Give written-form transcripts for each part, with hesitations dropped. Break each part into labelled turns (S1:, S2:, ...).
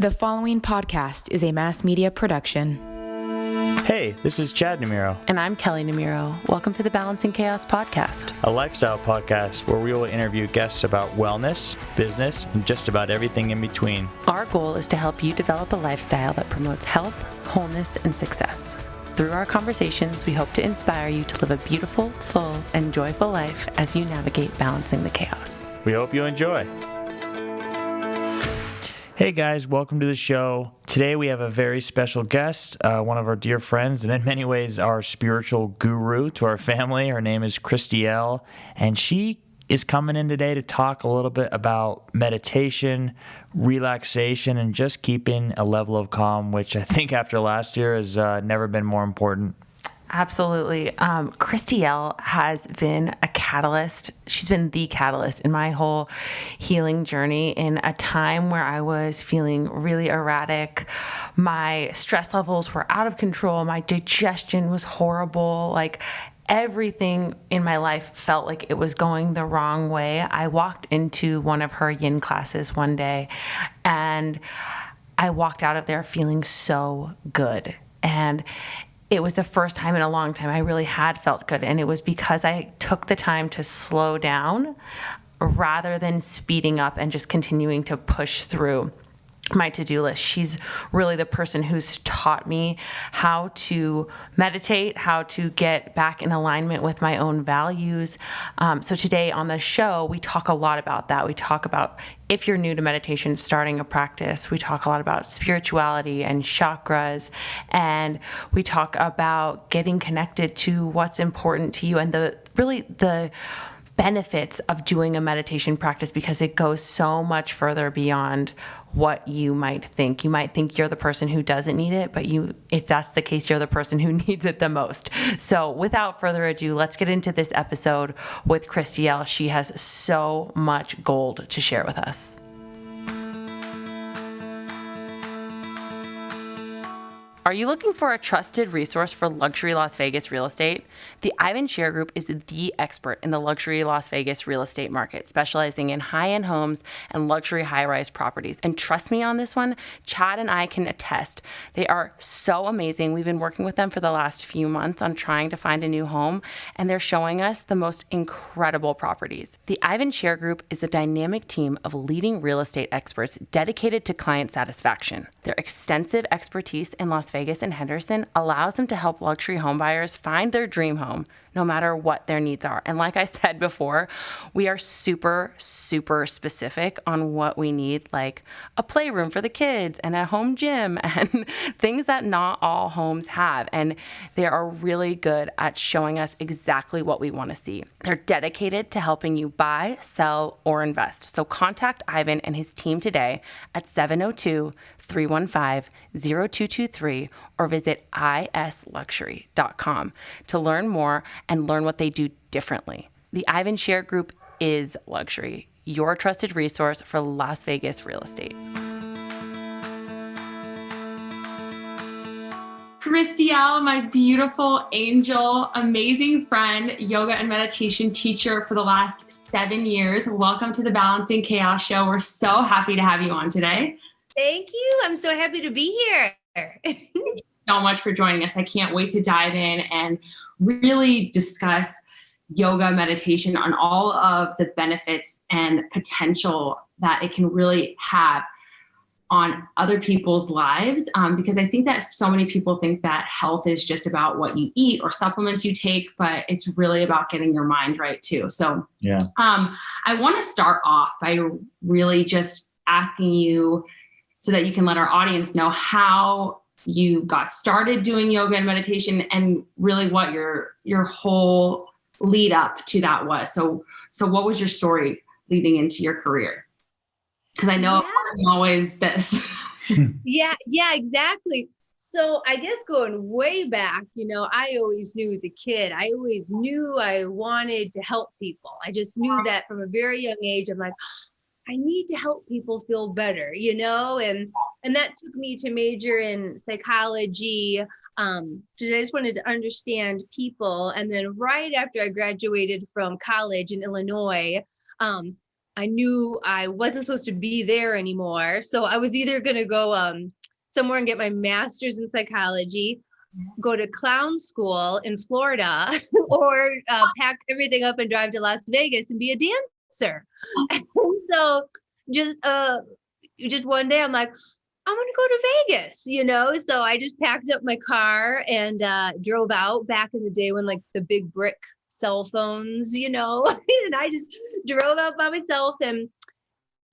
S1: The following podcast is a mass media production.
S2: Hey, this is Chad Namiro.
S3: And I'm Kelley Namiro. Welcome to the Balancing Chaos podcast,
S2: A lifestyle podcast where we will interview guests about wellness, business, and just about everything in between.
S3: Our goal is to help you develop a lifestyle that promotes health, wholeness, and success. Through our conversations, we hope to inspire you to live a beautiful, full, and joyful life as you navigate balancing the chaos.
S2: We hope you enjoy. Hey guys, welcome to the show. Today we have a very special guest, one of our dear friends, and in many ways our spiritual guru to our family. Her name is Christiel, and she is coming in today to talk a little bit about meditation, relaxation, and just keeping a level of calm, which I think after last year has never been more important.
S3: Absolutely. Christiel has been a catalyst. She's been the catalyst in my whole healing journey in a time where I was feeling really erratic. My stress levels were out of control. My digestion was horrible. Like everything in my life felt like it was going the wrong way. I walked into one of her yin classes one day and I walked out of there feeling so good. And it was the first time in a long time I really had felt good. And it was because I took the time to slow down rather than speeding up and just continuing to push through my to-do list. She's really the person who's taught me how to meditate, how to get back in alignment with my own values. So today on the show, we talk a lot about that. We talk about if you're new to meditation, starting a practice. We talk a lot about spirituality and chakras, and we talk about getting connected to what's important to you and the benefits of doing a meditation practice, because it goes so much further beyond what you might think. You might think you're the person who doesn't need it, but if that's the case, you're the person who needs it the most. So without further ado, let's get into this episode with Christiel. She has so much gold to share with us. Are you looking for a trusted resource for luxury Las Vegas real estate? The Ivan Share Group is the expert in the luxury Las Vegas real estate market, specializing in high-end homes and luxury high-rise properties. And trust me on this one, Chad and I can attest. They are so amazing. We've been working with them for the last few months on trying to find a new home, and they're showing us the most incredible properties. The Ivan Share Group is a dynamic team of leading real estate experts dedicated to client satisfaction. Their extensive expertise in Las Vegas and Henderson allows them to help luxury home buyers find their dream home, no matter what their needs are. And like I said before, we are super, super specific on what we need, like a playroom for the kids and a home gym and things that not all homes have. And they are really good at showing us exactly what we want to see. They're dedicated to helping you buy, sell, or invest. So contact Ivan and his team today at 702-315-0223 or visit isluxury.com to learn more and learn what they do differently. The Ivan Share Group is luxury, your trusted resource for Las Vegas real estate.
S4: Christiel, my beautiful angel, amazing friend, yoga and meditation teacher for the last 7 years. Welcome to the Balancing Chaos Show. We're so happy to have you on today.
S5: Thank you. I'm so happy to be here.
S4: Thank you so much for joining us. I can't wait to dive in and really discuss yoga, meditation, on all of the benefits and potential that it can really have on other people's lives. Because I think that so many people think that health is just about what you eat or supplements you take, but it's really about getting your mind right too. So yeah, I want to start off by really just asking you so that you can let our audience know how you got started doing yoga and meditation and really what your whole lead up to that was. So what was your story leading into your career? Because I know it wasn't always this.
S5: Yeah, exactly. So I guess going way back, I always knew as a kid, I always knew I wanted to help people. I just knew that from a very young age. I'm like, I need to help people feel better, and that took me to major in psychology. Because I just wanted to understand people. And then right after I graduated from college in Illinois, I knew I wasn't supposed to be there anymore. So I was either going to go somewhere and get my master's in psychology, go to clown school in Florida, or pack everything up and drive to Las Vegas and be a dancer. And so just one day I'm like, I'm going to go to Vegas, you know? So I just packed up my car and drove out back in the day when like the big brick cell phones, you know, and I just drove out by myself and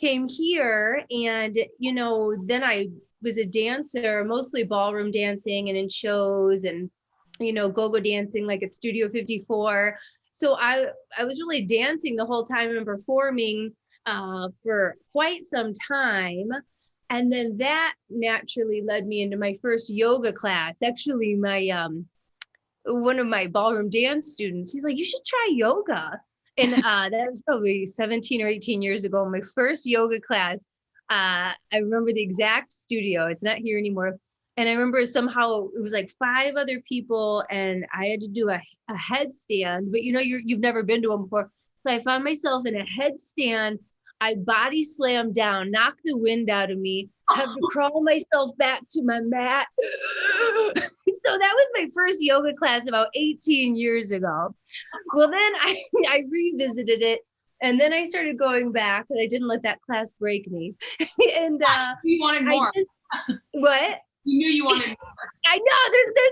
S5: came here. And, you know, then I was a dancer, mostly ballroom dancing and in shows and, you know, go-go dancing like at Studio 54. So I was really dancing the whole time and performing for quite some time. And then that naturally led me into my first yoga class. Actually, my one of my ballroom dance students, he's like, you should try yoga. And that was probably 17 or 18 years ago. My first yoga class, I remember the exact studio. It's not here anymore. And I remember somehow it was like 5 other people and I had to do a headstand, but you know, you've never been to one before. So I found myself in a headstand. I body slammed down, knocked the wind out of me, had to crawl myself back to my mat. So that was my first yoga class about 18 years ago. Well, then I revisited it. And then I started going back, and I didn't let that class break me. And
S4: you wanted more.
S5: What?
S4: You knew you wanted more.
S5: I know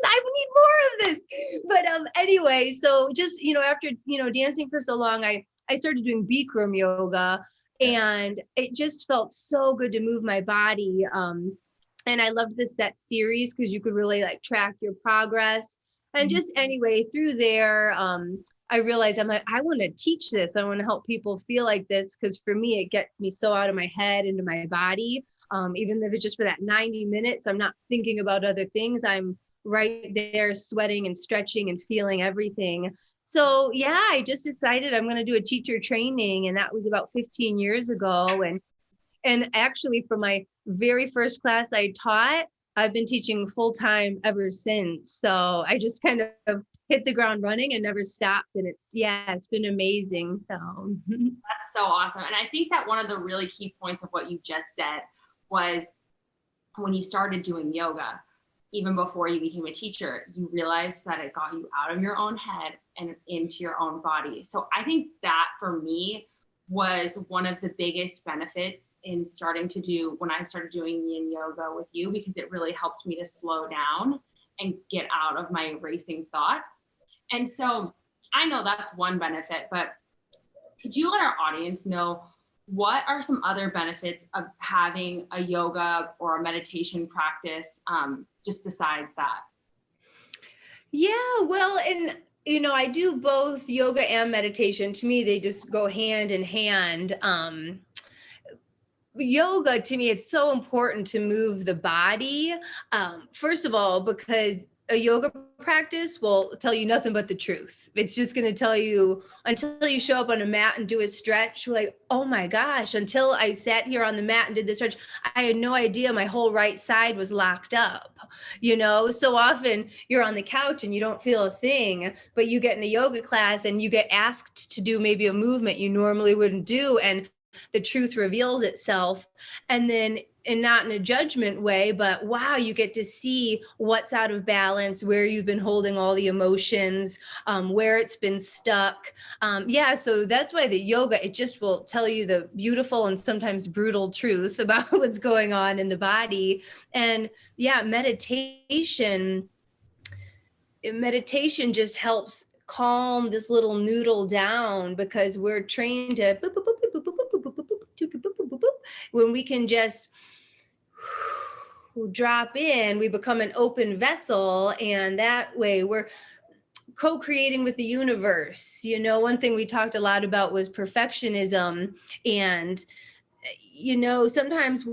S5: I need more of this. But anyway, so just, you know, after, you know, dancing for so long, I started doing Bikram yoga, and it just felt so good to move my body. And I loved the set series because you could really like track your progress. And just anyway, through there, I realized I'm like, I want to teach this. I want to help people feel like this, because for me, it gets me so out of my head into my body. Even if it's just for that 90 minutes, I'm not thinking about other things. I'm right there sweating and stretching and feeling everything. So yeah, I just decided I'm going to do a teacher training. And that was about 15 years ago. And actually for my very first class I taught, I've been teaching full time ever since. So I just kind of hit the ground running and never stopped. And it's been amazing. So
S4: that's so awesome. And I think that one of the really key points of what you just said was when you started doing yoga, even before you became a teacher, you realized that it got you out of your own head and into your own body. So I think that for me was one of the biggest benefits in when I started doing yin yoga with you, because it really helped me to slow down and get out of my racing thoughts. And so I know that's one benefit, but could you let our audience know what are some other benefits of having a yoga or a meditation practice, just besides that?
S5: Yeah, well, and you know, I do both yoga and meditation. To me, they just go hand in hand. Yoga, to me, it's so important to move the body. First of all, because a yoga practice will tell you nothing but the truth. It's just going to tell you, until you show up on a mat and do a stretch, you're like, oh my gosh, until I sat here on the mat and did this stretch, I had no idea my whole right side was locked up. You know, so often you're on the couch and you don't feel a thing, but you get in a yoga class and you get asked to do maybe a movement you normally wouldn't do. And the truth reveals itself. And then, and not in a judgment way, but wow, you get to see what's out of balance, where you've been holding all the emotions, where it's been stuck. So that's why the yoga, it just will tell you the beautiful and sometimes brutal truth about what's going on in the body. And yeah, meditation just helps calm this little noodle down, because we're trained to when we can just drop in, we become an open vessel, and that way we're co-creating with the universe. You know, one thing we talked a lot about was perfectionism, and you know, sometimes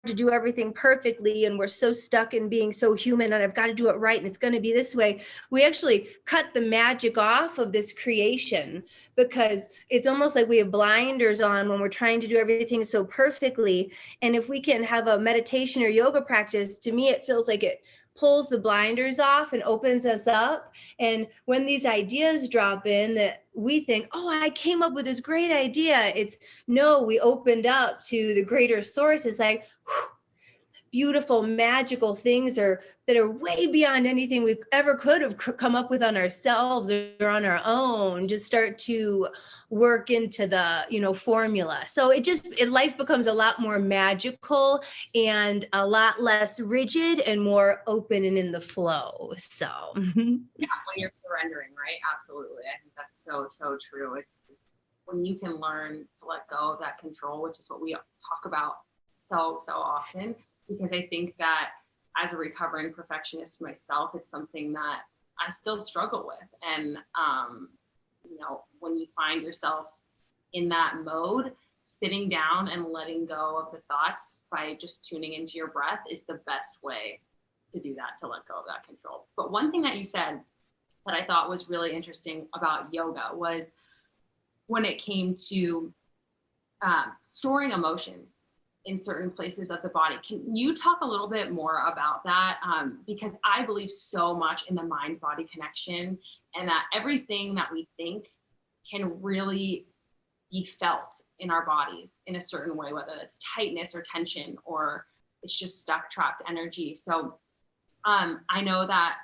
S5: to do everything perfectly and we're so stuck in being so human and I've got to do it right and it's going to be this way. We actually cut the magic off of this creation, because it's almost like we have blinders on when we're trying to do everything so perfectly. And if we can have a meditation or yoga practice, to me it feels like it pulls the blinders off and opens us up. And when these ideas drop in that we think, oh, I came up with this great idea, it's no, we opened up to the greater source. It's like, whew, beautiful, magical things that are way beyond anything we ever could have come up with on ourselves or on our own, just start to work into the, formula. So life becomes a lot more magical and a lot less rigid and more open and in the flow. So
S4: yeah, when you're surrendering, right? Absolutely. I think that's so, so true. It's when you can learn to let go of that control, which is what we talk about so, so often. Because I think that as a recovering perfectionist myself, it's something that I still struggle with. And, when you find yourself in that mode, sitting down and letting go of the thoughts by just tuning into your breath is the best way to do that, to let go of that control. But one thing that you said that I thought was really interesting about yoga was when it came to storing emotions in certain places of the body. Can you talk a little bit more about that? Because I believe so much in the mind-body connection, and that everything that we think can really be felt in our bodies in a certain way, whether it's tightness or tension, or it's just stuck, trapped energy. So I know that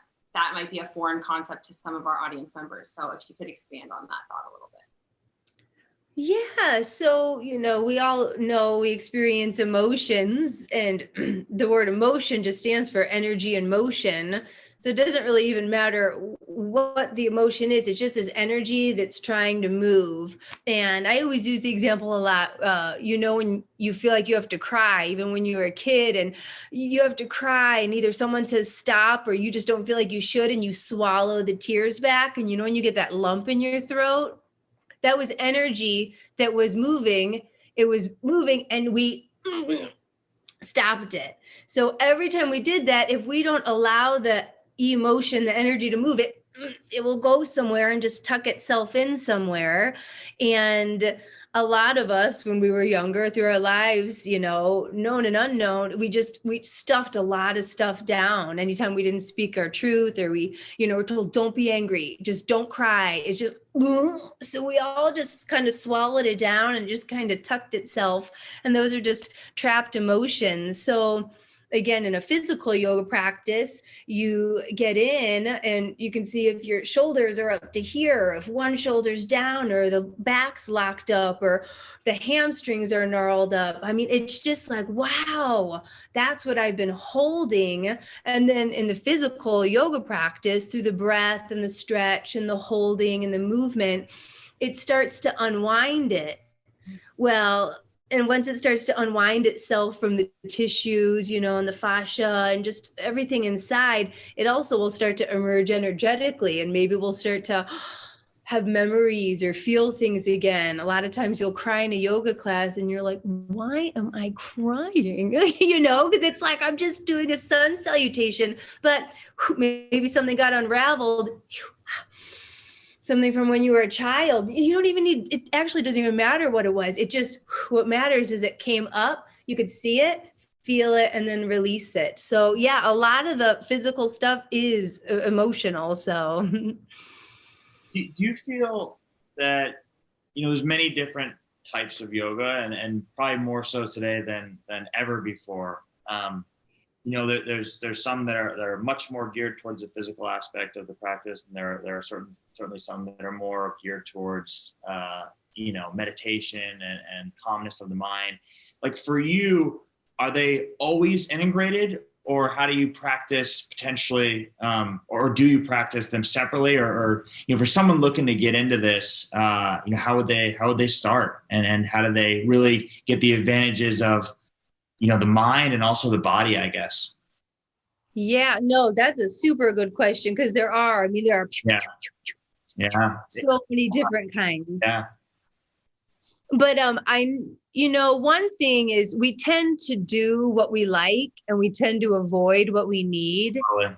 S4: might be a foreign concept to some of our audience members. So if you could expand on that thought a little bit.
S5: Yeah. So, we all know we experience emotions, and the word emotion just stands for energy and motion. So it doesn't really even matter what the emotion is. It's just this energy that's trying to move. And I always use the example a lot, when you feel like you have to cry, even when you were a kid and you have to cry and either someone says stop or you just don't feel like you should, and you swallow the tears back. And when you get that lump in your throat, that was energy that was moving. It was moving and we stopped it. So every time we did that, if we don't allow the emotion, the energy to move, it will go somewhere and just tuck itself in somewhere. And a lot of us, when we were younger through our lives, known and unknown, we stuffed a lot of stuff down. Anytime we didn't speak our truth, or we, were told, don't be angry, just don't cry. It's just, so we all just kind of swallowed it down and just kind of tucked itself. And those are just trapped emotions. So again, in a physical yoga practice, you get in and you can see if your shoulders are up to here, or if one shoulder's down, or the back's locked up, or the hamstrings are gnarled up. I mean, it's just like, wow, that's what I've been holding. And then in the physical yoga practice, through the breath and the stretch and the holding and the movement, it starts to unwind it. Well, and once it starts to unwind itself from the tissues, and the fascia and just everything inside, it also will start to emerge energetically. And maybe we'll start to have memories or feel things again. A lot of times you'll cry in a yoga class and you're like, why am I crying? Because it's like, I'm just doing a sun salutation, but maybe something got unraveled. Something from when you were a child. You don't even need, it actually doesn't even matter what it was. What matters is it came up, you could see it, feel it, and then release it. So yeah, a lot of the physical stuff is emotional. So
S2: do you feel that, there's many different types of yoga, and probably more so today than ever before. There's some that are much more geared towards the physical aspect of the practice, and there are certainly some that are more geared towards meditation and calmness of the mind. Like for you, are they always integrated, or how do you practice potentially, or do you practice them separately, or for someone looking to get into this, how would they start, and how do they really get the advantages of the mind and also the body, I guess?
S5: Yeah, no, that's a super good question, because there are so many different kinds.
S2: Yeah.
S5: But one thing is we tend to do what we like and we tend to avoid what we need.
S2: Totally.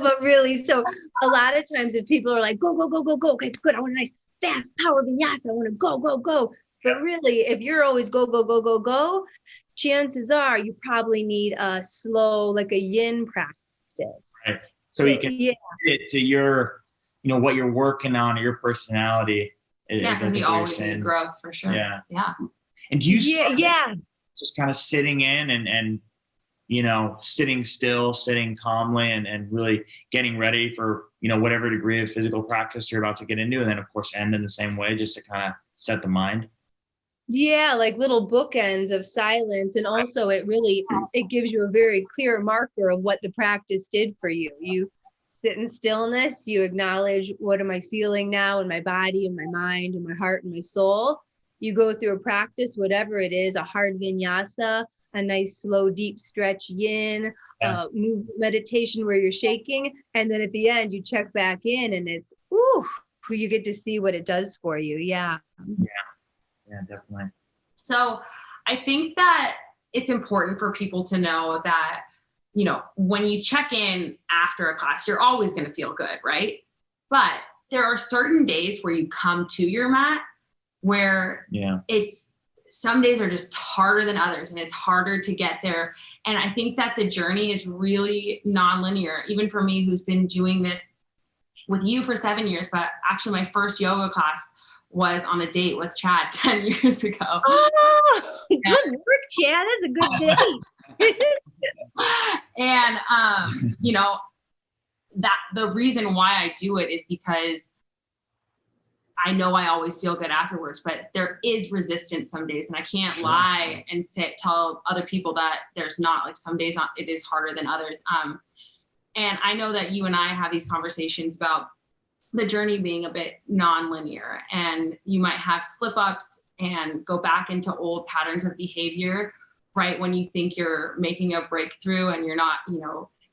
S5: But really, so a lot of times if people are like, go, go, go, go, go, okay, good, I want a nice fast power vinyasa, I want to go, go, go. But really, if you're always go, go, go, go, go, chances are you probably need a slow, like a yin practice.
S2: Right. So you can fit it to your, what you're working on, or your personality.
S4: Yeah, because we always need growth for sure.
S2: Yeah.
S4: Yeah.
S2: And do you just kind of sitting in and sitting still, sitting calmly, and really getting ready for, whatever degree of physical practice you're about to get into, and then of course end in the same way, just to kind of set the mind?
S5: Yeah, like little bookends of silence. And also it gives you a very clear marker of what the practice did for you. You sit in stillness, you acknowledge, what am I feeling now in my body, in my mind, in my heart, and my soul. You go through a practice, whatever it is, a hard vinyasa, a nice slow deep stretch yin, movement meditation where you're shaking, and then at the end you check back in, and it's you get to see what it does for you. Yeah,
S2: definitely.
S4: So I think that it's important for people to know that, when you check in after a class, you're always going to feel good, right? But there are certain days where you come to your mat where some days are just harder than others, and it's harder to get there. And I think that the journey is really nonlinear, even for me, who's been doing this with you for 7 years. But actually my first yoga class was on a date with Chad 10 years ago.
S5: Oh, good work, Chad. That's a good date.
S4: And, that the reason why I do it is because I know I always feel good afterwards, but there is resistance some days, and I can't lie and tell other people that there's not. Like, some days it is harder than others. And I know that you and I have these conversations about the journey being a bit nonlinear, and you might have slip ups and go back into old patterns of behavior right when you think you're making a breakthrough, and you're not,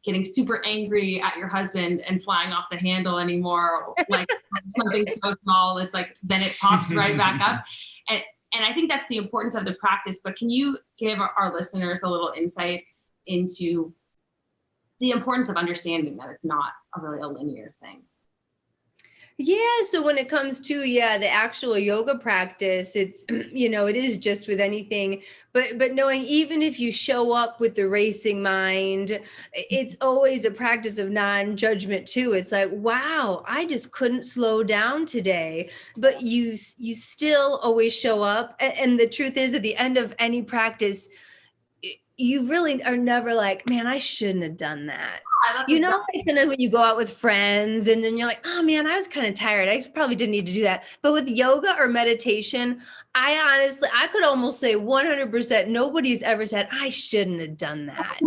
S4: getting super angry at your husband and flying off the handle anymore, like something so small. It's like, then it pops right back up. And I think that's the importance of the practice. But can you give our listeners a little insight into the importance of understanding that it's not really a linear thing?
S5: Yeah. So when it comes to, the actual yoga practice, it's, it is just with anything, but knowing, even if you show up with the racing mind, it's always a practice of non-judgment too. It's like, wow, I just couldn't slow down today, but you still always show up. And the truth is, at the end of any practice, you really are never like, man, I shouldn't have done that. Like sometimes when you go out with friends and then you're like, oh man, I was kind of tired. I probably didn't need to do that. But with yoga or meditation, I could almost say 100%, nobody's ever said, I shouldn't have done that,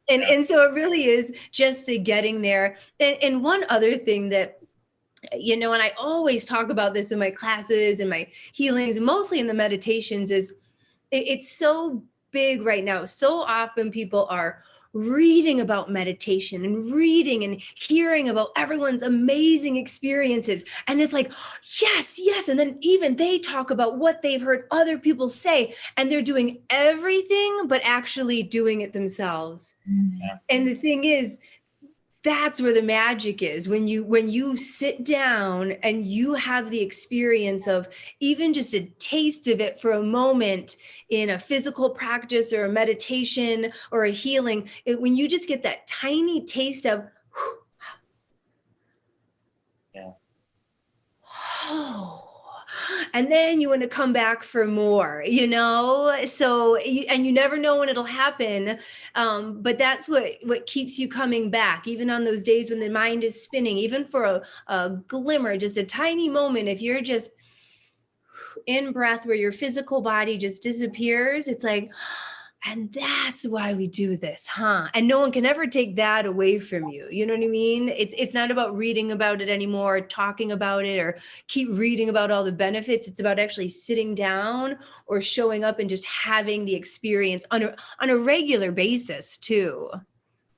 S5: And so it really is just the getting there. And one other thing that, and I always talk about this in my classes and my healings, mostly in the meditations, is it's so big right now. So often people are reading about meditation and reading and hearing about everyone's amazing experiences. And it's like, yes. And then even they talk about what they've heard other people say, and they're doing everything but actually doing it themselves. Yeah. And the thing is, that's where the magic is. When you sit down and you have the experience of even just a taste of it for a moment in a physical practice or a meditation or a healing, when you just get that tiny taste of, and then you want to come back for more, so, and you never know when it'll happen. But that's what keeps you coming back, even on those days when the mind is spinning, even for a glimmer, just a tiny moment. If you're just in breath where your physical body just disappears, it's like, and that's why we do this, huh? And no one can ever take that away from you. You know what I mean? It's not about reading about it anymore, talking about it, or keep reading about all the benefits. It's about actually sitting down or showing up and just having the experience on a regular basis too.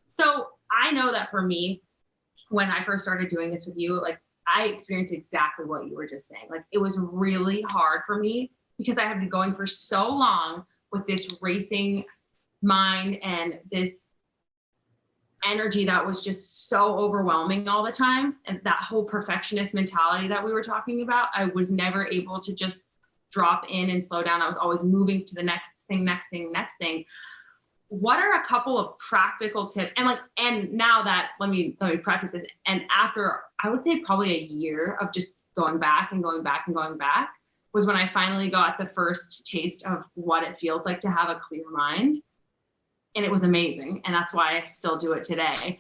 S4: So I know that for me, when I first started doing this with you, like, I experienced exactly what you were just saying. Like, it was really hard for me because I had been going for so long with this racing mind and this energy that was just so overwhelming all the time. And that whole perfectionist mentality that we were talking about, I was never able to just drop in and slow down. I was always moving to the next thing. What are a couple of practical tips? And now that, let me preface this. And after, I would say probably a year of just going back was when I finally got the first taste of what it feels like to have a clear mind. And it was amazing. And that's why I still do it today.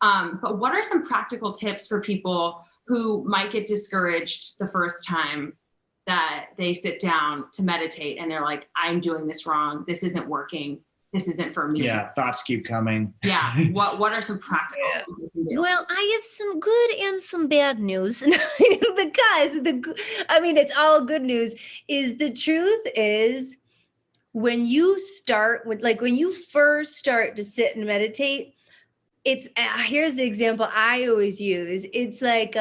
S4: But what are some practical tips for people who might get discouraged the first time that they sit down to meditate and they're like, I'm doing this wrong. This isn't working. This isn't for me.
S2: Yeah. Thoughts keep coming.
S4: Yeah. What are some practical things you can do?
S5: Well, I have some good and some bad news because it's all good news. Is the truth is when you first start to sit and meditate, it's here's the example I always use. It's like,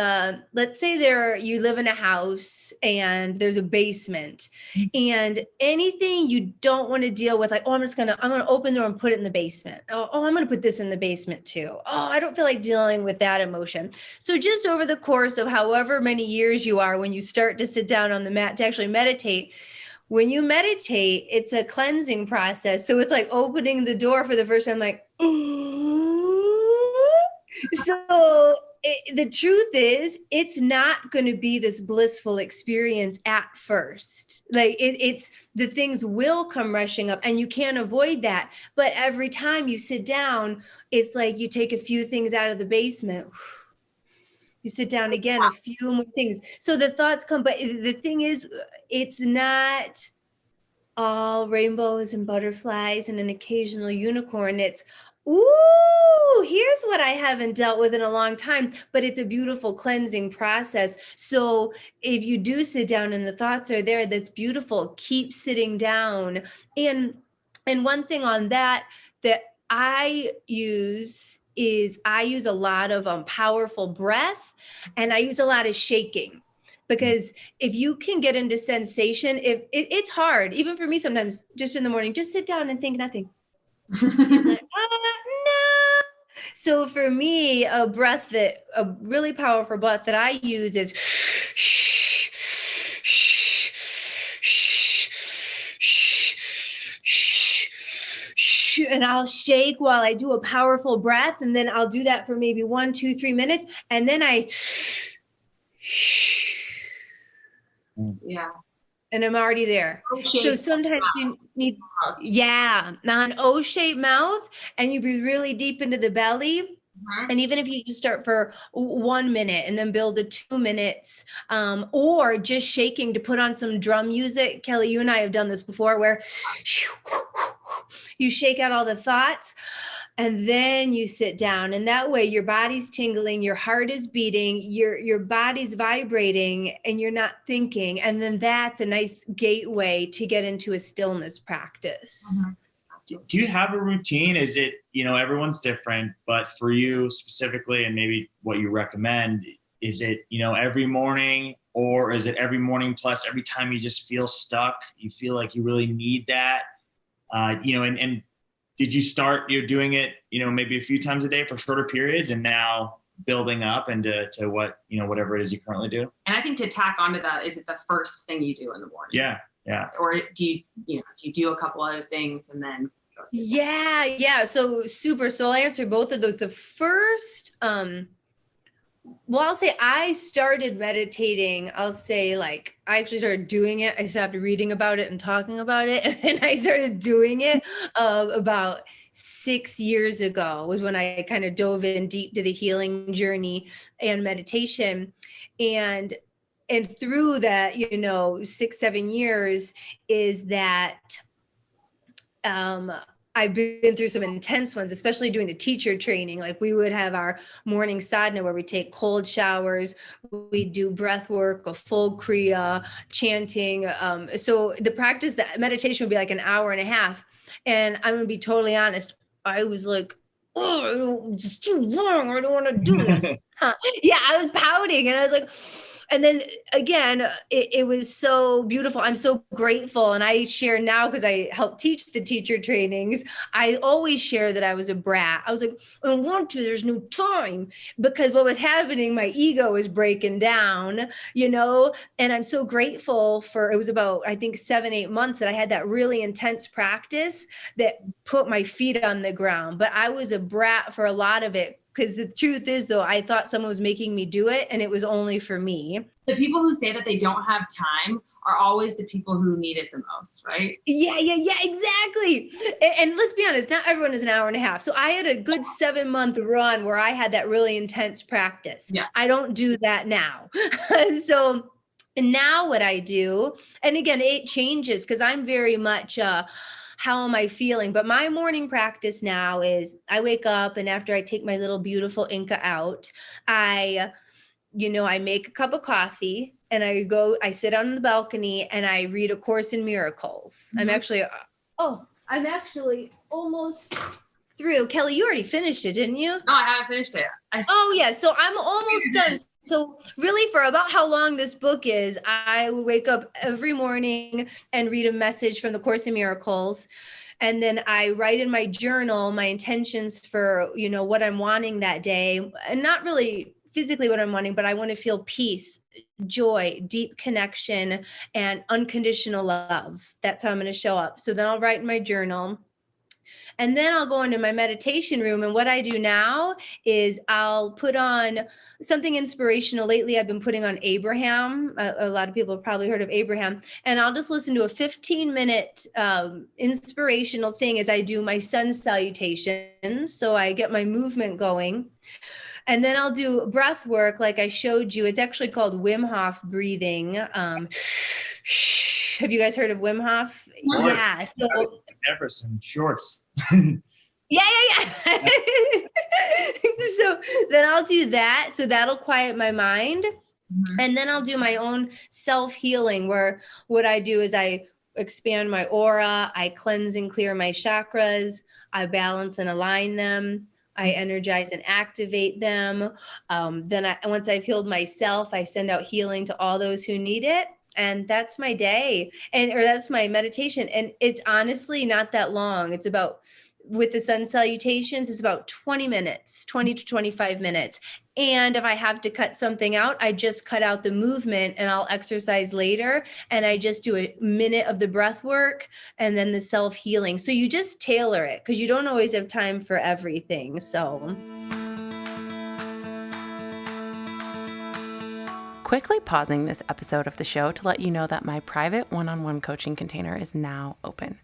S5: let's say you live in a house and there's a basement, and anything you don't want to deal with, like, I'm going to open the door and put it in the basement. Oh, I'm going to put this in the basement too. Oh, I don't feel like dealing with that emotion. So just over the course of however many years you are, when you start to sit down on the mat to actually meditate, when you meditate, it's a cleansing process. So it's like opening the door for the first time, like, so the truth is, it's not going to be this blissful experience at first. Like it's the things will come rushing up and you can't avoid that. But every time you sit down, it's like you take a few things out of the basement. You sit down again, a few more things. So the thoughts come, but the thing is, it's not all rainbows and butterflies and an occasional unicorn. It's, ooh, here's what I haven't dealt with in a long time, but it's a beautiful cleansing process. So if you do sit down and the thoughts are there, that's beautiful. Keep sitting down. And one thing on that I use is I use a lot of powerful breath, and I use a lot of shaking. Because if you can get into sensation, if it's hard, even for me sometimes, just in the morning, just sit down and think nothing. It's like, no. So for me, a really powerful breath that I use is and I'll shake while I do a powerful breath. And then I'll do that for maybe 1, 2, 3 minutes. And then and I'm already there. So sometimes you need, an O-shaped mouth, and you breathe really deep into the belly. And even if you just start for 1 minute and then build to 2 minutes, or just shaking to put on some drum music. Kelley, you and I have done this before, where you shake out all the thoughts and then you sit down, and that way your body's tingling, your heart is beating, your body's vibrating, and you're not thinking. And then that's a nice gateway to get into a stillness practice.
S2: Do you have a routine? Is it, everyone's different, but for you specifically, and maybe what you recommend, is it, every morning, or is it every morning plus every time you just feel stuck, you feel like you really need that? And did you start, doing it, maybe a few times a day for shorter periods, and now building up into what, whatever it is you currently do? And
S4: I think to tack onto that, is it the first thing you do in the morning?
S2: Yeah.
S4: Or do you do a couple other things and then go sit down?
S5: Yeah. So I'll answer both of those. The first, I'll say I started meditating. I actually started doing it. I stopped reading about it and talking about it. And then I started doing it about 6 years ago was when I kind of dove in deep to the healing journey and meditation. And through that, 6-7 years is that I've been through some intense ones, especially doing the teacher training. Like we would have our morning sadhana where we take cold showers, we do breath work, a full kriya, chanting. So the practice, that meditation would be like an hour and a half. And I'm going to be totally honest. I was like, oh, it's too long. I don't want to do this. Yeah, I was pouting, and I was like, And then again, it was so beautiful. I'm so grateful. And I share now because I help teach the teacher trainings. I always share that I was a brat. I was like, I don't want to, there's no time, because what was happening, my ego was breaking down, and I'm so grateful for, it was about, I think 7-8 months that I had that really intense practice that put my feet on the ground. But I was a brat for a lot of it. Because the truth is, though, I thought someone was making me do it, and it was only for me.
S4: The people who say that they don't have time are always the people who need it the most, right?
S5: Yeah, exactly. And let's be honest, not everyone is an hour and a half. So I had a good 7-month run where I had that really intense practice.
S4: Yeah.
S5: I don't do that now. So now what I do, and again, it changes because I'm very much how am I feeling? But my morning practice now is I wake up, and after I take my little beautiful Inca out, I make a cup of coffee, and I sit on the balcony and I read A Course in Miracles.
S4: Mm-hmm.
S5: I'm actually almost through. Kelly, you already finished it, didn't you?
S4: No, I haven't finished it.
S5: Yeah. So I'm almost done. So really, for about how long this book is, I wake up every morning and read a message from the Course in Miracles. And then I write in my journal my intentions for, what I'm wanting that day. And not really physically what I'm wanting, but I want to feel peace, joy, deep connection, and unconditional love. That's how I'm going to show up. So then I'll write in my journal. And then I'll go into my meditation room. And what I do now is I'll put on something inspirational. Lately, I've been putting on Abraham. A lot of people have probably heard of Abraham. And I'll just listen to a 15-minute inspirational thing as I do my sun salutations. So I get my movement going. And then I'll do breath work like I showed you. It's actually called Wim Hof Breathing. Have you guys heard of Wim Hof? Yeah. So
S2: Everson shorts.
S5: Yeah. So then I'll do that. So that'll quiet my mind. Mm-hmm. And then I'll do my own self-healing, where what I do is I expand my aura, I cleanse and clear my chakras, I balance and align them, I energize and activate them. Then once I've healed myself, I send out healing to all those who need it. And that's my day, or that's my meditation. And it's honestly not that long. It's about, with the sun salutations, it's about 20 to 25 minutes. And if I have to cut something out, I just cut out the movement and I'll exercise later. And I just do a minute of the breath work and then the self-healing. So you just tailor it because you don't always have time for everything. So
S3: quickly pausing this episode of the show to let you know that my private one-on-one coaching container is now open.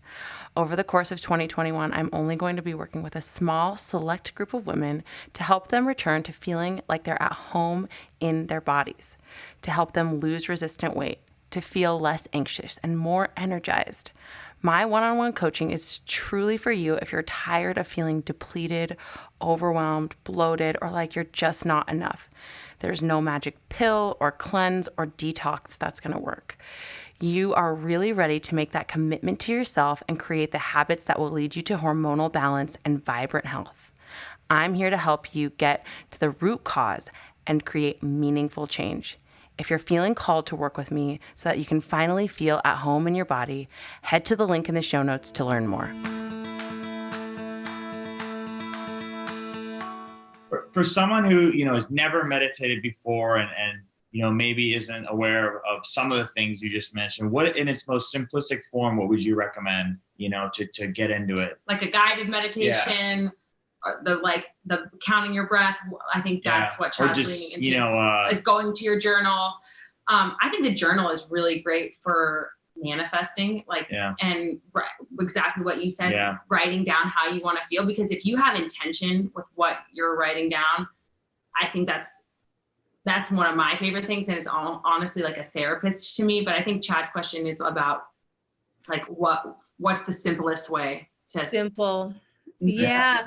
S3: Over the course of 2021, I'm only going to be working with a small, select group of women to help them return to feeling like they're at home in their bodies, to help them lose resistant weight, to feel less anxious and more energized. My one-on-one coaching is truly for you if you're tired of feeling depleted, overwhelmed, bloated, or like you're just not enough. There's no magic pill or cleanse or detox that's going to work. You are really ready to make that commitment to yourself and create the habits that will lead you to hormonal balance and vibrant health. I'm here to help you get to the root cause and create meaningful change. If you're feeling called to work with me so that you can finally feel at home in your body, head to the link in the show notes to learn more.
S2: For someone who, has never meditated before and maybe isn't aware of some of the things you just mentioned, what in its most simplistic form, what would you recommend, to get into it?
S4: Like a guided meditation, the counting your breath. I think that's what Chad's leaning into. Like going to your journal. I think the journal is really great for manifesting, and exactly what you said, writing down how you want to feel. Because if you have intention with what you're writing down, I think that's one of my favorite things. And it's honestly like a therapist to me. But I think Chad's question is about what's the simplest way to
S5: simple. Yeah,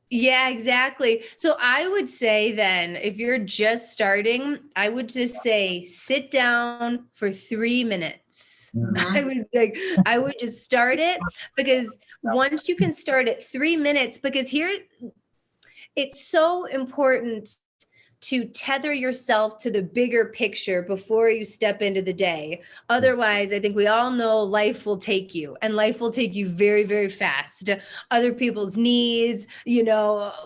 S5: exactly. So I would say then, if you're just starting, I would just say, sit down for 3 minutes. Mm-hmm. I would just start it, because once you can start at 3 minutes, because here it's so important to tether yourself to the bigger picture before you step into the day. Otherwise, I think we all know life will take you, and life will take you very, very fast. Other people's needs,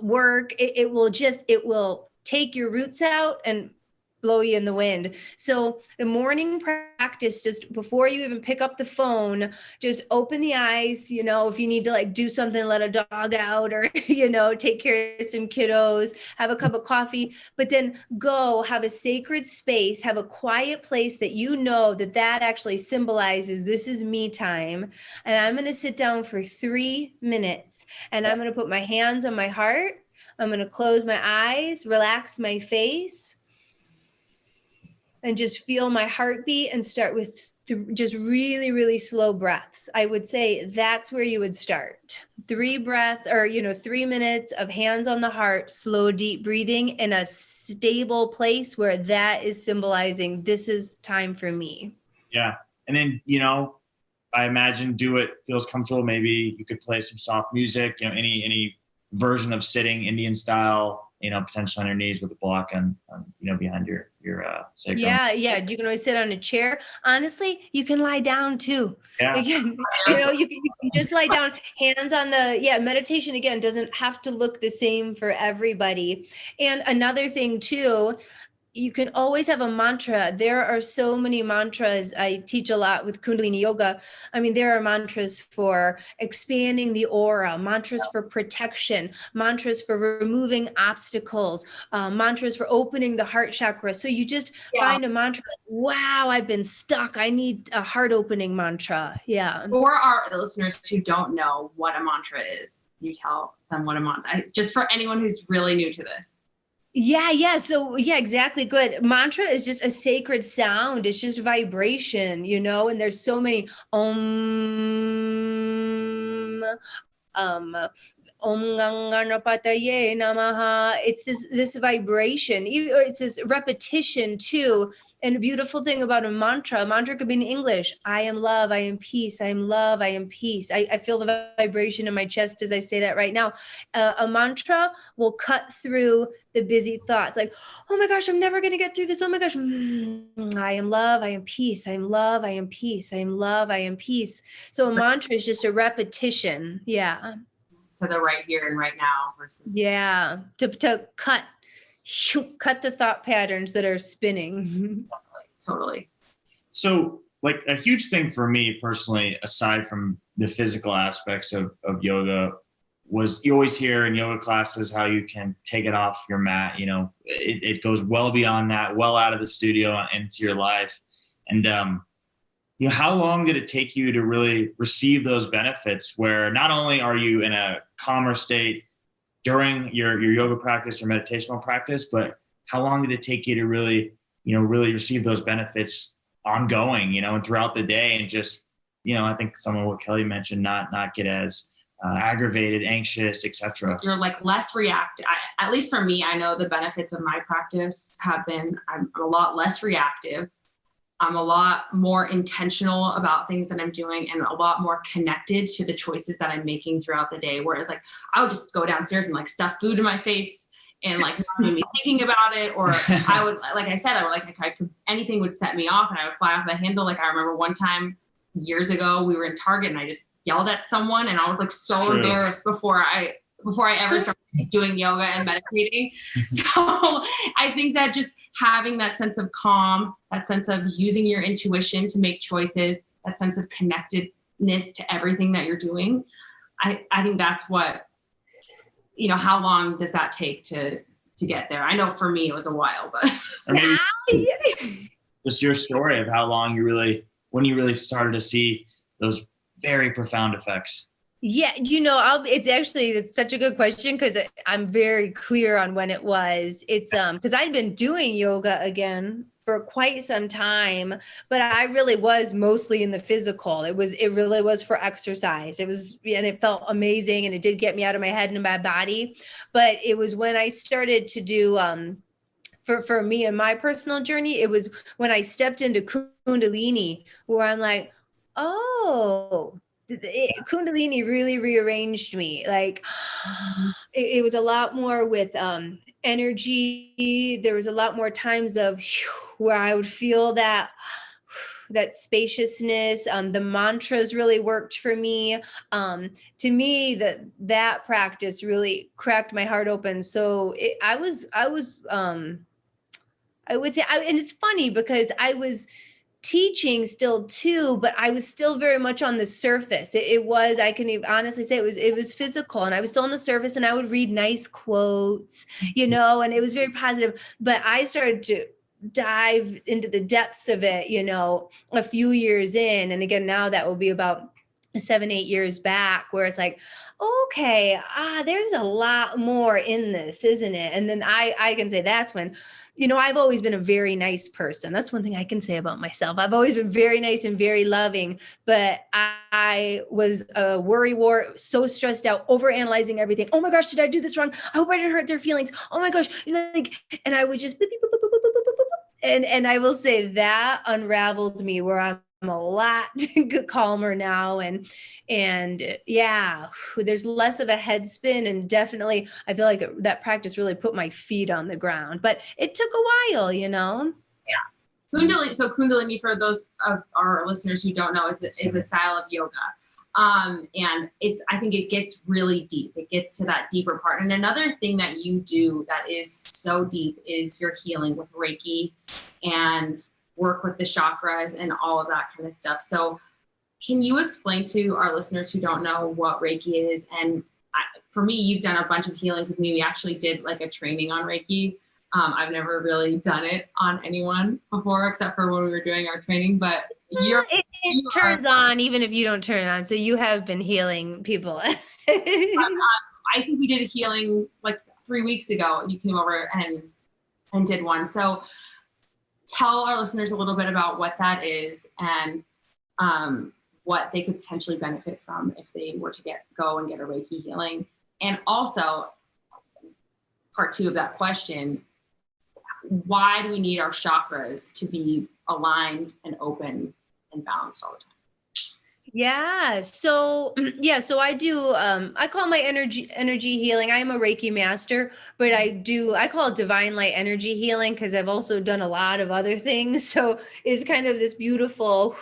S5: work, it will take your roots out and blow you in the wind. So the morning practice, just before you even pick up the phone, just open the eyes, if you need to like do something, let a dog out or, take care of some kiddos, have a cup of coffee, but then go have a sacred space, have a quiet place that that actually symbolizes this is me time. And I'm going to sit down for 3 minutes and I'm going to put my hands on my heart. I'm going to close my eyes, relax my face, and just feel my heartbeat and start with just really, really slow breaths. I would say that's where you would start. 3 minutes of hands on the heart, slow, deep breathing in a stable place where that is symbolizing this is time for me.
S2: Yeah. And then, I imagine do it feels comfortable. Maybe you could play some soft music, any version of sitting Indian style, potentially on your knees with a block and behind your sacrum.
S5: Yeah. You can always sit on a chair. Honestly, you can lie down too.
S2: Yeah.
S5: Again, you can just lie down, hands on meditation again doesn't have to look the same for everybody. And another thing too, you can always have a mantra. There are so many mantras. I teach a lot with Kundalini Yoga. I mean, there are mantras for expanding the aura, mantras for protection, mantras for removing obstacles, mantras for opening the heart chakra. So you just find a mantra. Wow, I've been stuck. I need a heart opening mantra. Yeah.
S4: For our listeners who don't know what a mantra is, you tell them what a mantra, just for anyone who's really new to this.
S5: Yeah. So exactly. Good. Mantra is just a sacred sound. It's just vibration, and there's so many Om Ganganapataye Namaha. It's this vibration, or it's this repetition too. And a beautiful thing about a mantra could be in English. I am love, I am peace, I am love, I am peace. I feel the vibration in my chest as I say that right now. A mantra will cut through the busy thoughts. Like, oh my gosh, I'm never going to get through this. Oh my gosh. I am love, I am peace. I am love, I am peace. I am love, I am peace. So a mantra is just a repetition. Yeah.
S4: To the right here and right now versus.
S5: Yeah. To cut the thought patterns that are spinning.
S4: Totally.
S2: So like a huge thing for me personally, aside from the physical aspects of yoga, was you always hear in yoga classes how you can take it off your mat. It goes well beyond that, well out of the studio and into your life. And, how long did it take you to really receive those benefits where not only are you in a calmer state during your yoga practice or meditational practice, but how long did it take you to really receive those benefits ongoing, and throughout the day, and just, I think some of what Kelley mentioned, not get as aggravated, anxious, etc.
S4: You're like less reactive. At least for me, I know the benefits of my practice have been, I'm a lot less reactive. I'm a lot more intentional about things that I'm doing and a lot more connected to the choices that I'm making throughout the day. Whereas like, I would just go downstairs and like stuff food in my face and like not even thinking about it. Or I would, like I said, anything would set me off and I would fly off the handle. Like I remember one time years ago, we were in Target and I just yelled at someone and I was like so embarrassed before I ever started doing yoga and meditating. So I think that just having that sense of calm, that sense of using your intuition to make choices, that sense of connectedness to everything that you're doing, I think that's what, how long does that take to get there? I know for me it was a while, but
S2: just your story of how long when you really started to see those very profound effects.
S5: Yeah, it's such a good question because I'm very clear on when it was. It's because I'd been doing yoga again for quite some time, but I really was mostly in the physical. It really was for exercise. And it felt amazing and it did get me out of my head and my body. But it was when I started to do for me and my personal journey, it was when I stepped into Kundalini where I'm like, oh, Kundalini really rearranged me. Like it was a lot more with energy. There was a lot more times of where I would feel that spaciousness. The mantras really worked for me. To me, that practice really cracked my heart open. So I would say, and it's funny because I was teaching still too, but I was still very much on the surface. It was, I can honestly say it was physical, and I was still on the surface, and I would read nice quotes, and it was very positive. But I started to dive into the depths of it, a few years in. And again, now that will be about 7-8 years back, where it's like, okay, there's a lot more in this, isn't it? And then I can say that's when, I've always been a very nice person. That's one thing I can say about myself. I've always been very nice and very loving, but I was a worry wart, so stressed out, overanalyzing everything. Oh my gosh, did I do this wrong? I hope I didn't hurt their feelings. Oh my gosh. And I would just, boop, boop, boop, boop, boop, boop, boop, boop. And I will say that unraveled me, where I'm a lot calmer now. And yeah, there's less of a head spin. And definitely, I feel like that practice really put my feet on the ground, but it took a while,
S4: Yeah. Kundalini. So Kundalini, for those of our listeners who don't know, is a style of yoga. And I think it gets really deep. It gets to that deeper part. And another thing that you do that is so deep is your healing with Reiki and work with the chakras and all of that kind of stuff. So can you explain to our listeners who don't know what Reiki is? And for me, you've done a bunch of healings with me. We actually did like a training on Reiki. I've never really done it on anyone before, except for when we were doing our training, but
S5: it turns on even if you don't turn it on. So you have been healing people.
S4: I think we did a healing like 3 weeks ago. You came over and did one. So tell our listeners a little bit about what that is and what they could potentially benefit from if they were to go and get a Reiki healing. And also, part 2 of that question, why do we need our chakras to be aligned and open and balanced all the time?
S5: Yeah. So I do, I call my energy healing. I am a Reiki master, but I call it divine light energy healing, because I've also done a lot of other things. So it's kind of this beautiful,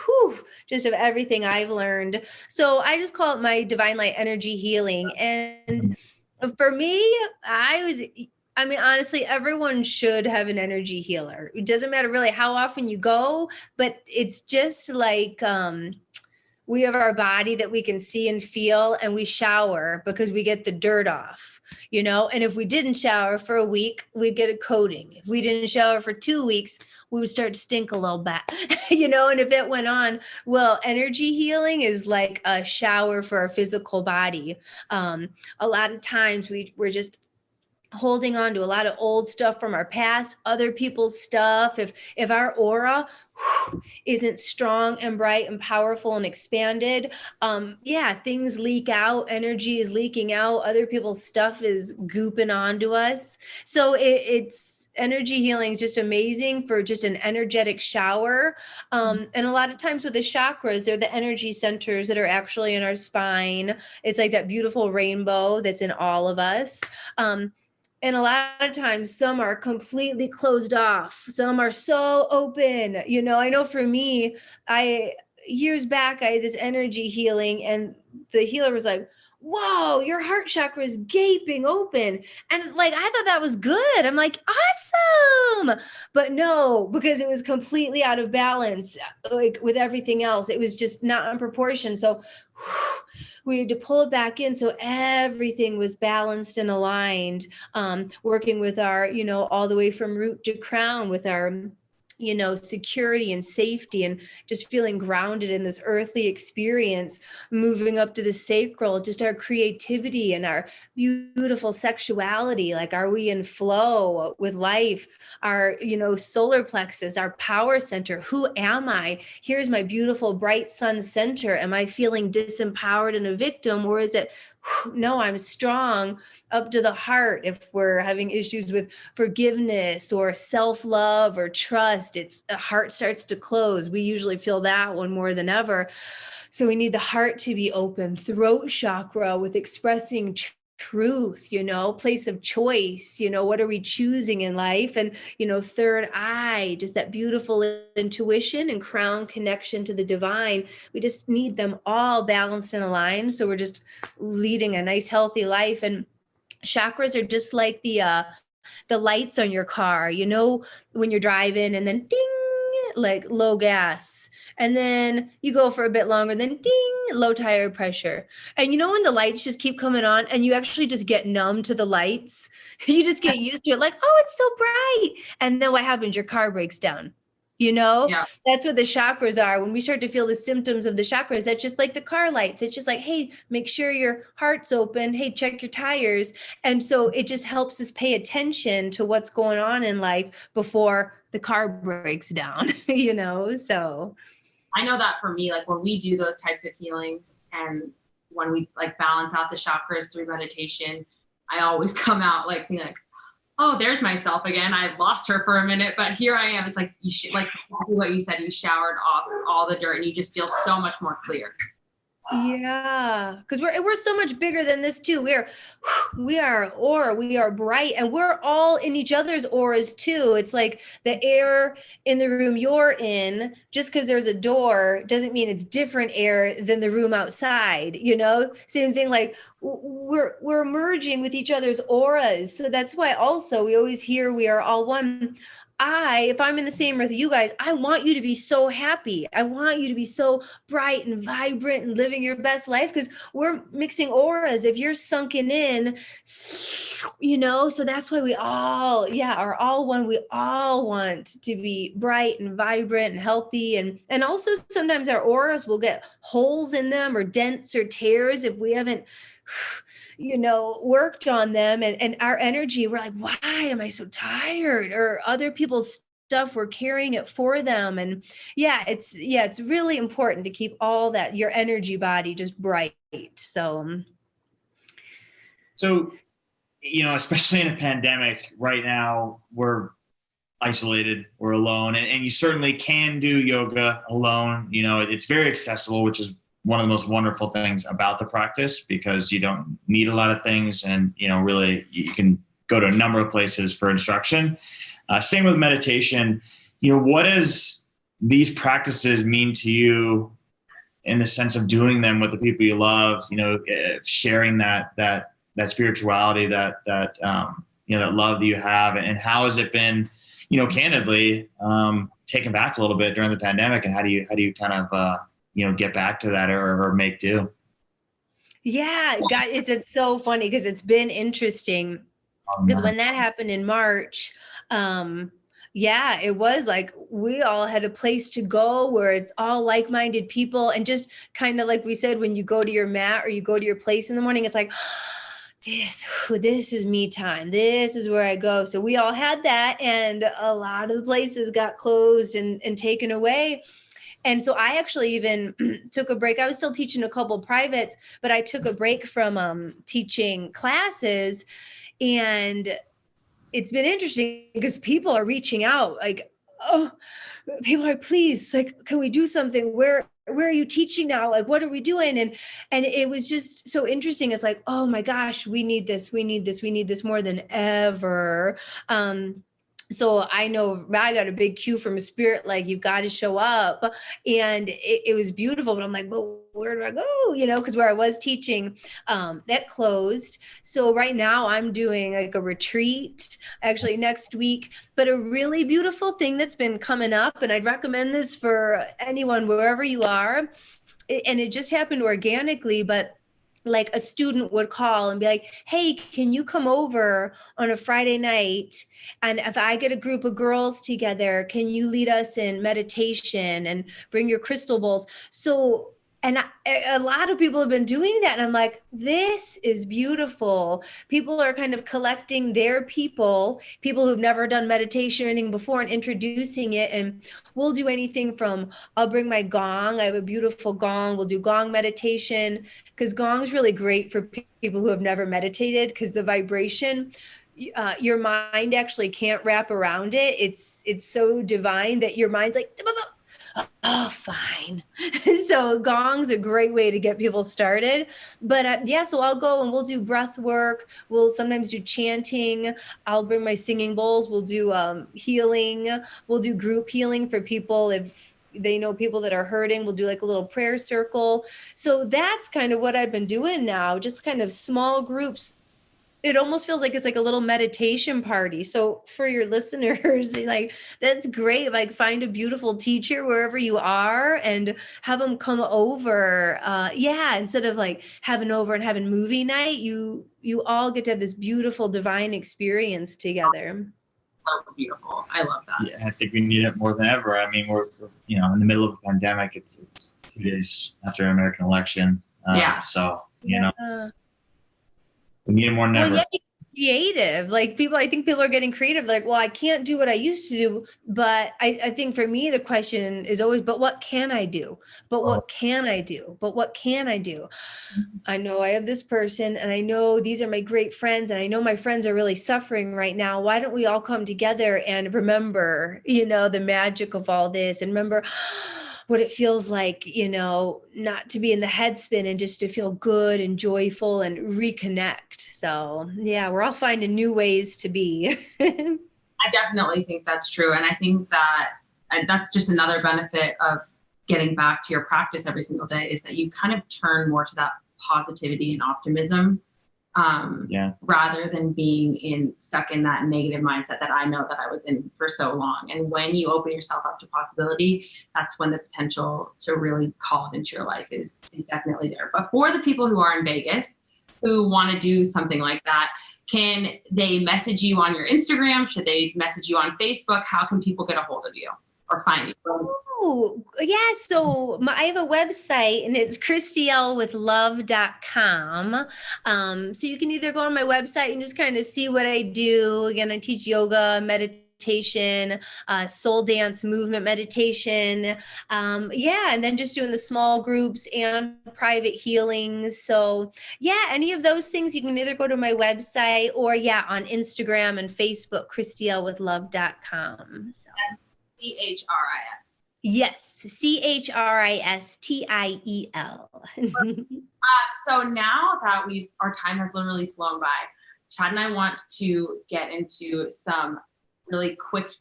S5: just of everything I've learned. So I just call it my divine light energy healing. And for me, honestly, everyone should have an energy healer. It doesn't matter really how often you go, but it's just like, we have our body that we can see and feel, and we shower because we get the dirt off, and if we didn't shower for a week, we'd get a coating. If we didn't shower for 2 weeks, we would start to stink a little bit, and if it went on, well, energy healing is like a shower for our physical body. A lot of times we're just holding on to a lot of old stuff from our past, other people's stuff. If our aura isn't strong and bright and powerful and expanded, things leak out, energy is leaking out, other people's stuff is gooping onto us. So it's energy healing is just amazing for just an energetic shower. And a lot of times with the chakras, they're the energy centers that are actually in our spine. It's like that beautiful rainbow that's in all of us. And a lot of times some are completely closed off. Some are so open. I know for me, years back, I had this energy healing, and the healer was like, whoa, your heart chakra is gaping open. And like, I thought that was good. I'm like, awesome. But no, because it was completely out of balance, like with everything else. It was just not in proportion. So we had to pull it back in, so everything was balanced and aligned, working with our, all the way from root to crown, with our security and safety, and just feeling grounded in this earthly experience, moving up to the sacral, just our creativity and our beautiful sexuality. Like, are we in flow with life? Our, solar plexus, our power center. Who am I? Here's my beautiful bright sun center. Am I feeling disempowered and a victim? Or is it, no, I'm strong, up to the heart? If we're having issues with forgiveness or self-love or trust, trust. It's the heart starts to close. We usually feel that one more than ever. So we need the heart to be open, throat chakra with expressing truth, place of choice, what are we choosing in life? And, third eye, just that beautiful intuition and crown connection to the divine. We just need them all balanced and aligned. So we're just leading a nice, healthy life. And chakras are just like the lights on your car, when you're driving and then ding, like low gas. And then you go for a bit longer, then ding, low tire pressure. And when the lights just keep coming on and you actually just get numb to the lights, you just get used to it, like, oh, it's so bright. And then what happens? Your car breaks down.
S4: Yeah.
S5: That's what the chakras are. When we start to feel the symptoms of the chakras, that's just like the car lights. It's just like, hey, make sure your heart's open. Hey, check your tires. And so it just helps us pay attention to what's going on in life before the car breaks down, so.
S4: I know that for me, like when we do those types of healings and when we like balance out the chakras through meditation, I always come out like being like, oh, there's myself again. I lost her for a minute, but here I am. It's like like what you said, you showered off all the dirt and you just feel so much more clear.
S5: Yeah, because we're so much bigger than this too. We are aura, we are bright, and we're all in each other's auras too. It's like the air in the room you're in, just because there's a door doesn't mean it's different air than the room outside, Same thing, like we're merging with each other's auras. So that's why also we always hear we are all one. If I'm in the same room with you guys, I want you to be so happy. I want you to be so bright and vibrant and living your best life because we're mixing auras. If you're sunken in, so that's why we all, are all one. We all want to be bright and vibrant and healthy. And also sometimes our auras will get holes in them or dents or tears if we haven't worked on them and our energy, we're like, why am I so tired? Or other people's stuff, we're carrying it for them. And it's really important to keep all that, your energy body just bright. So,
S2: especially in a pandemic right now, we're isolated, we're alone, and you certainly can do yoga alone. It's very accessible, which is one of the most wonderful things about the practice because you don't need a lot of things and, really you can go to a number of places for instruction. Same with meditation. What does these practices mean to you in the sense of doing them with the people you love, sharing that spirituality, that love that you have, and how has it been, candidly, taken back a little bit during the pandemic, and how do you kind of, get back to that or make do?
S5: Yeah, God, it's so funny because it's been interesting because when that happened in March, it was like we all had a place to go where it's all like-minded people and just kind of like we said, when you go to your mat or you go to your place in the morning, it's like, this is me time. This is where I go. So we all had that, and a lot of the places got closed and taken away. And so I actually even took a break. I was still teaching a couple privates, but I took a break from teaching classes. And it's been interesting because people are reaching out like, oh, people are, please, like, can we do something? Where are you teaching now? Like, what are we doing? And it was just so interesting. It's like, oh my gosh, we need this. We need this. We need this more than ever. So I know I got a big cue from a spirit, like, you've got to show up. And it was beautiful, but I'm like, well, where do I go? Because where I was teaching, that closed. So right now I'm doing like a retreat actually next week, but a really beautiful thing that's been coming up. And I'd recommend this for anyone, wherever you are. And it just happened organically, but like a student would call and be like, hey, can you come over on a Friday night? And if I get a group of girls together, can you lead us in meditation and bring your crystal bowls? So, and a lot of people have been doing that. And I'm like, this is beautiful. People are kind of collecting their people who've never done meditation or anything before and introducing it. And we'll do anything from, I'll bring my gong. I have a beautiful gong. We'll do gong meditation because gong is really great for people who have never meditated because the vibration, your mind actually can't wrap around it. It's so divine that your mind's like, oh, fine. So gong's a great way to get people started. But yeah, so I'll go and we'll do breath work. We'll sometimes do chanting. I'll bring my singing bowls. We'll do healing. We'll do group healing for people if they know people that are hurting. We'll do like a little prayer circle. So that's kind of what I've been doing now, just kind of small groups. It almost feels like it's like a little meditation party. So for your listeners, like, that's great. Like, find a beautiful teacher wherever you are and have them come over. Yeah. Instead of like having over and having movie night, you all get to have this beautiful divine experience together.
S4: So beautiful. I love that.
S2: Yeah, I think we need it more than ever. I mean, we're in the middle of a pandemic. It's 2 days after an American election. So, we need it more than ever.
S5: Yeah, creative. Like, I think people are getting creative. Like, well, I can't do what I used to do. But I think for me, the question is always, but what can I do? But what can I do? But what can I do? I know I have this person and I know these are my great friends and I know my friends are really suffering right now. Why don't we all come together and remember, the magic of all this, and remember what it feels like, not to be in the head spin and just to feel good and joyful and reconnect. So yeah, we're all finding new ways to be.
S4: I definitely think that's true. And I think that's just another benefit of getting back to your practice every single day, is that you kind of turn more to that positivity and optimism, rather than being stuck in that negative mindset that I know that I was in for so long. And when you open yourself up to possibility, that's when the potential to really call it into your life is definitely there. But for the people who are in Vegas who want to do something like that, can they message you on your Instagram? Should they message you on Facebook? How can people get a hold of you or find you?
S5: Oh, yeah. So I have a website and it's christielwithlove.com. So you can either go on my website and just kind of see what I do. Again, I teach yoga, meditation, soul dance, movement meditation. And then just doing the small groups and private healings. So yeah, any of those things, you can either go to my website or on Instagram and Facebook, christielwithlove.com. So.
S4: CHRIS.
S5: Yes, CHRISTIEL.
S4: So now that our time has literally flown by, Chad and I want to get into some really quick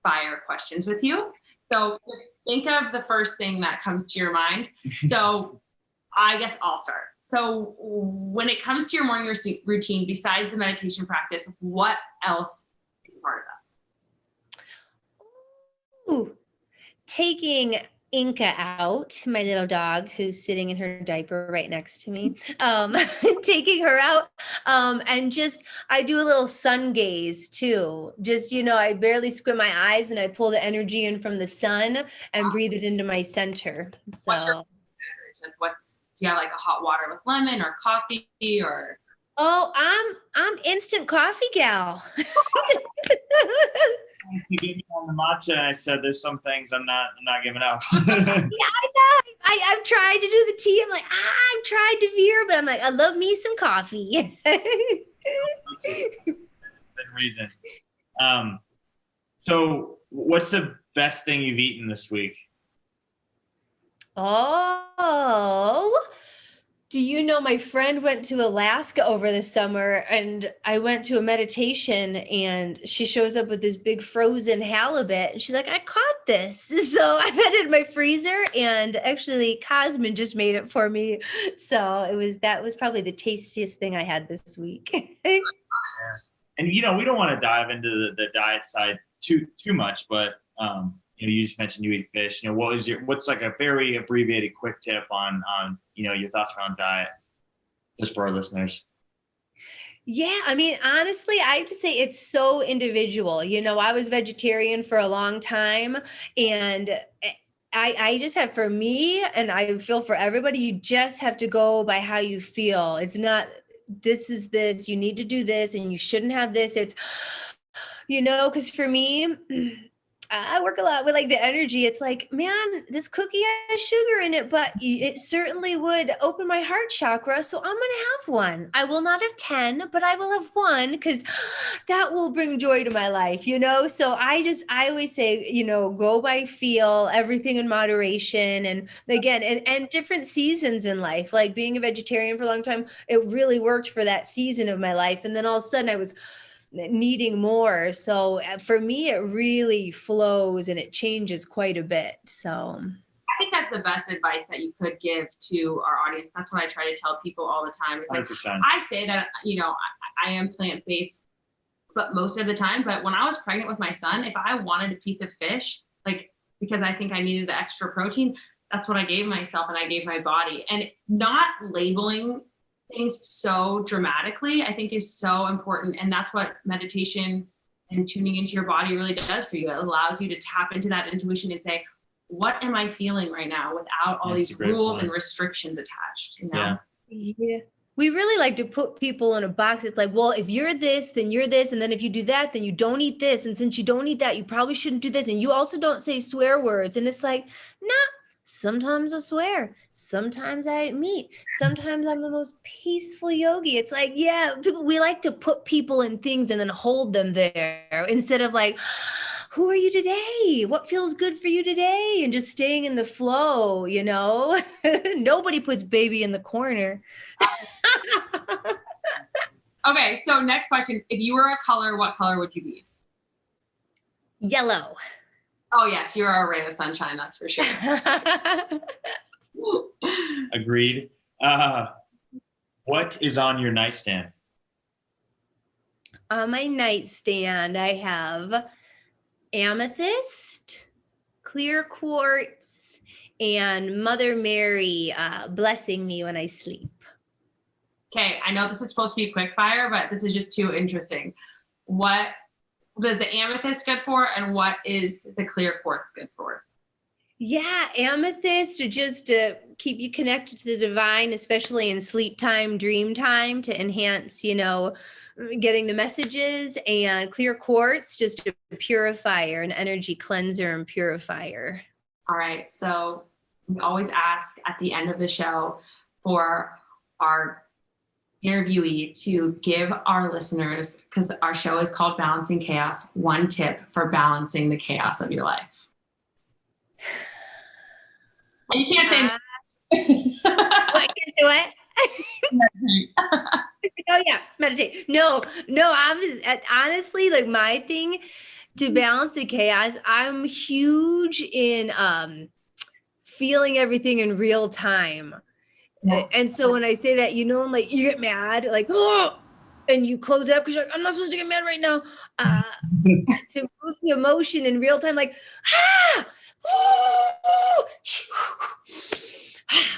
S4: fire questions with you. So just think of the first thing that comes to your mind. So I guess I'll start. So when it comes to your morning routine, besides the meditation practice, what else is part of that?
S5: Ooh, taking Inca out, my little dog who's sitting in her diaper right next to me, taking her out. And just, I do a little sun gaze too. Just, I barely squint my eyes and I pull the energy in from the sun and breathe it into my center. So
S4: do you have like a hot water with lemon or coffee or?
S5: Oh, I'm instant coffee gal.
S2: You gave me on the matcha. I said there's some things I'm not giving up.
S5: Yeah, I know. I've tried to do the tea. I'm like, I've tried to veer, but I'm like, I love me some coffee.
S2: Good reason. So what's the best thing you've eaten this week?
S5: Oh, do you know my friend went to Alaska over the summer and I went to a meditation and she shows up with this big frozen halibut and she's like, I caught this. So I've had it in my freezer and actually Cosmin just made it for me. So that was probably the tastiest thing I had this week.
S2: And, we don't want to dive into the diet side too much, but, you just mentioned you eat fish. What's like a very abbreviated quick tip on your thoughts around diet, just for our listeners?
S5: Yeah, I mean, honestly, I have to say it's so individual. I was vegetarian for a long time, and I just have, for me, and I feel for everybody, you just have to go by how you feel. It's not, this is this, you need to do this, and you shouldn't have this. It's, because for me, I work a lot with like the energy. It's like, man, this cookie has sugar in it, but it certainly would open my heart chakra. So I'm going to have one. I will not have 10, but I will have one because that will bring joy to my life, you know? So I always say, you know, go by feel, everything in moderation. And again, and different seasons in life, like being a vegetarian for a long time, it really worked for that season of my life. And then all of a sudden I was needing more. So for me, it really flows and it changes quite a bit. So
S4: I think that's the best advice that you could give to our audience. That's what I try to tell people all the time. It's like,
S2: 100%.
S4: I say that, you know, I am plant-based, but most of the time, but when I was pregnant with my son, if I wanted a piece of fish, like, because I think I needed the extra protein, that's what I gave myself and I gave my body. And not labeling things so dramatically, I think is so important. And that's what meditation and tuning into your body really does for you. It allows you to tap into that intuition and say, what am I feeling right now without all these rules and restrictions attached, you know?
S5: Yeah. We really like to put people in a box. It's like, well, if you're this, then you're this. And then if you do that, then you don't eat this. And since you don't eat that, you probably shouldn't do this. And you also don't say swear words. And it's like, nah, sometimes I swear. Sometimes I eat meat. Sometimes I'm the most peaceful yogi. It's like, yeah, we like to put people in things and then hold them there instead of like, who are you today? What feels good for you today? And just staying in the flow, you know? Nobody puts baby in the corner.
S4: Okay, so next question. If you were a color, what color would you be?
S5: Yellow.
S4: Oh, yes, you're a ray of sunshine, that's for sure.
S2: Agreed. What is on your nightstand?
S5: On my nightstand, I have amethyst, clear quartz, and Mother Mary blessing me when I sleep.
S4: Okay, I know this is supposed to be quick fire, but this is just too interesting. What does the amethyst good for, and what is the clear quartz good for?
S5: Yeah, amethyst just to keep you connected to the divine, especially in sleep time, dream time, to enhance, you know, getting the messages, and clear quartz just a purifier, an energy cleanser and purifier.
S4: All right, so we always ask at the end of the show for our interviewee to give our listeners, because our show is called Balancing Chaos, one tip for balancing the chaos of your life. And you can't say
S5: I can do it. Oh yeah, meditate. No, honestly, like my thing to balance the chaos, I'm huge in feeling everything in real time. And so when I say that, you know, like you get mad, like, oh, and you close it up because you're like, I'm not supposed to get mad right now. To move the emotion in real time, like,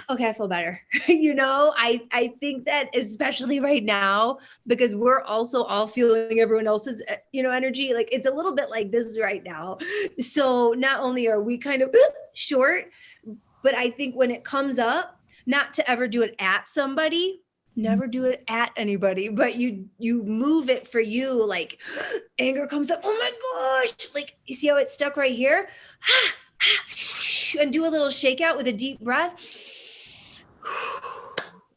S5: okay, I feel better. You know, I think that especially right now, because we're also all feeling everyone else's, you know, energy. Like it's a little bit like this right now. So not only are we kind of short, but I think when it comes up, not to ever do it at somebody, never do it at anybody, but you move it for you. Like anger comes up. Oh my gosh. Like you see how it's stuck right here? And do a little shakeout with a deep breath.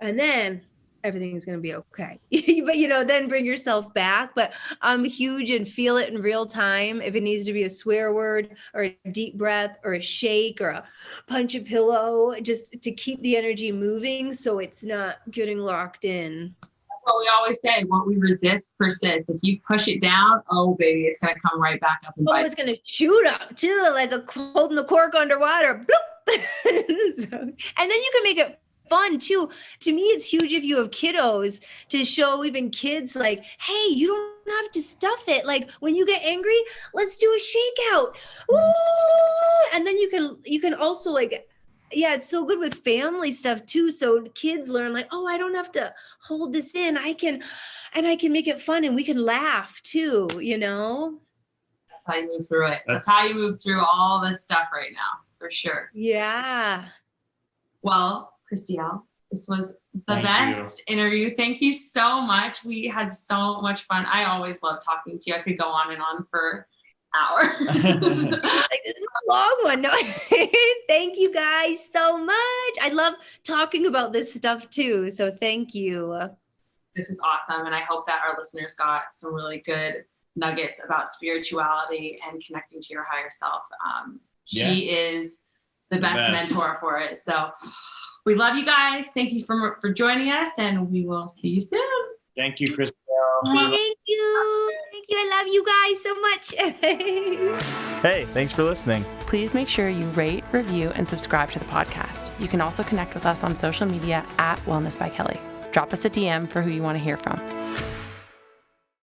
S5: And then everything's going to be okay. But, you know, then bring yourself back. But I'm huge and feel it in real time. If it needs to be a swear word or a deep breath or a shake or a punch a pillow, just to keep the energy moving so it's not getting locked in.
S4: What we always say, what we resist persists. If you push it down, oh baby, it's going to come right back up. And
S5: it's going to shoot up too, like holding the cork underwater. And then you can make it fun too. To me, it's huge if you have kiddos to show even kids like, hey, you don't have to stuff it. Like when you get angry, let's do a shakeout. Ooh! And then you can also like, yeah, it's so good with family stuff too. So kids learn like, oh, I don't have to hold this in. I can make it fun and we can laugh too, you know?
S4: That's how you move through it. That's how you move through all this stuff right now, for sure.
S5: Yeah.
S4: Well, Christiel, this was the best interview. Thank you so much. We had so much fun. I always love talking to you. I could go on and on for hour.
S5: Like, this is a long one. No, thank you guys so much. I love talking about this stuff too. So thank you.
S4: This was awesome. And I hope that our listeners got some really good nuggets about spirituality and connecting to your higher self. She is the best mentor for it. So we love you guys. Thank you for joining us, and we will see you soon.
S2: Thank you, Christiel.
S5: Thank you. Thank you. I love you guys so much.
S2: Hey, thanks for listening.
S3: Please make sure you rate, review, and subscribe to the podcast. You can also connect with us on social media at Wellness by Kelley. Drop us a DM for who you want to hear from.